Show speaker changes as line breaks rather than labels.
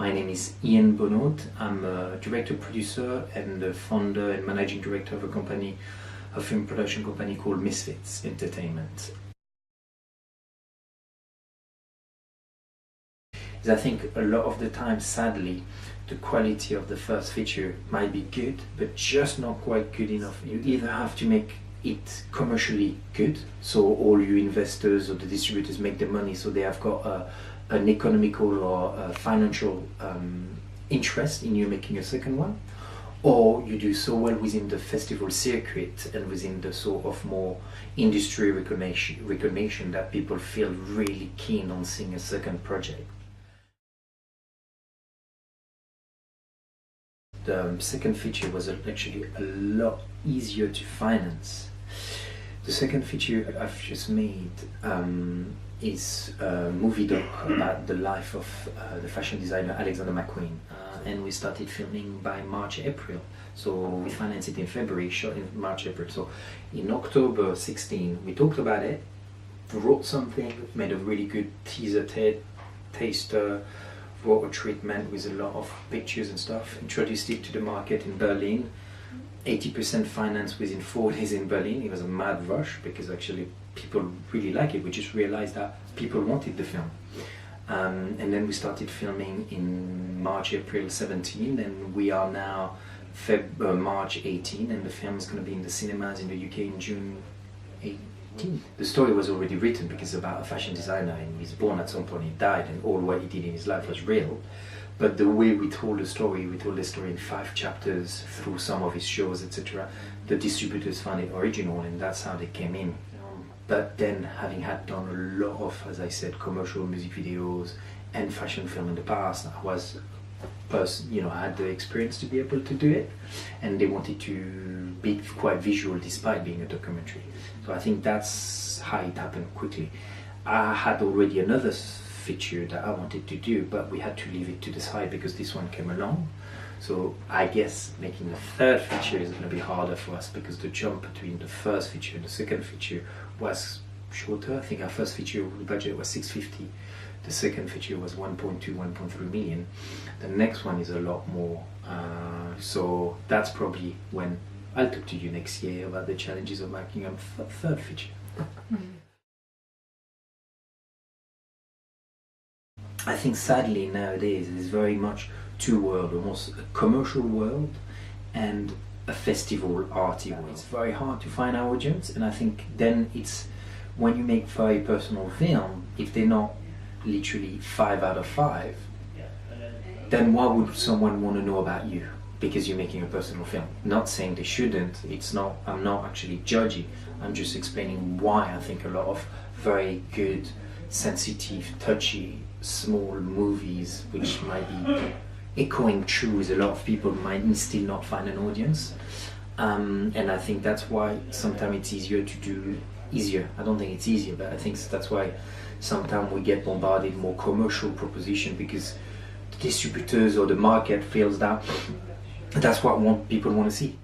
My name is Ian Bonhote. I'm a director, producer, and the founder and managing director of a film production company called Misfits Entertainment. I think a lot of the time, sadly, the quality of the first feature might be good, but just not quite good enough. You either have to make it commercially good, so all you investors or the distributors make the money, so they have got an economical or a financial interest in you making a second one, or you do so well within the festival circuit and within the sort of more industry recognition that people feel really keen on seeing a second project. The second feature was actually a lot easier to finance. The second feature I've just made is a movie doc about the life of the fashion designer Alexander McQueen, and we started filming by March, April. So we financed it in February, shot in March, April. So in October 16, we talked about it, wrote something, made a really good teaser taster, wrote a treatment with a lot of pictures and stuff, introduced it to the market in Berlin, 80% financed within 4 days in Berlin. It was a mad rush because actually people really like it. We just realized that people wanted the film. And then we started filming in March, April 17, and we are now March 18, and the film is going to be in the cinemas in the UK in June 18. The story was already written because it's about a fashion designer, and he's born at some point, he died, and all what he did in his life was real. But the way we told the story in 5 chapters through some of his shows, etc. The distributors found it original, and that's how they came in. But then, having had done a lot of, as I said, commercial music videos and fashion film in the past, I had the experience to be able to do it, and they wanted to be quite visual despite being a documentary. So I think that's how it happened quickly. I had already another feature that I wanted to do, but we had to leave it to the side because this one came along. So I guess making the third feature is going to be harder for us because the jump between the first feature and the second feature was shorter. I think our first feature budget was 650. The second feature was 1.2, 1.3 million. The next one is a lot more. So that's probably when I'll talk to you next year about the challenges of making a third feature. I think sadly nowadays it's very much two worlds, almost a commercial world and a festival arty world. It's very hard to find our audience, and I think then it's when you make very personal film, if they're not literally 5 out of 5, then why would someone want to know about you? Because you're making a personal film. Not saying they shouldn't, I'm not actually judging, I'm just explaining why I think a lot of very good, sensitive, touchy, small movies, which might be echoing true with a lot of people, might still not find an audience. And I think that's why sometimes it's easier to do I don't think it's easier, but I think that's why sometimes we get bombarded more commercial proposition because the distributors or the market feels that that's what people want to see.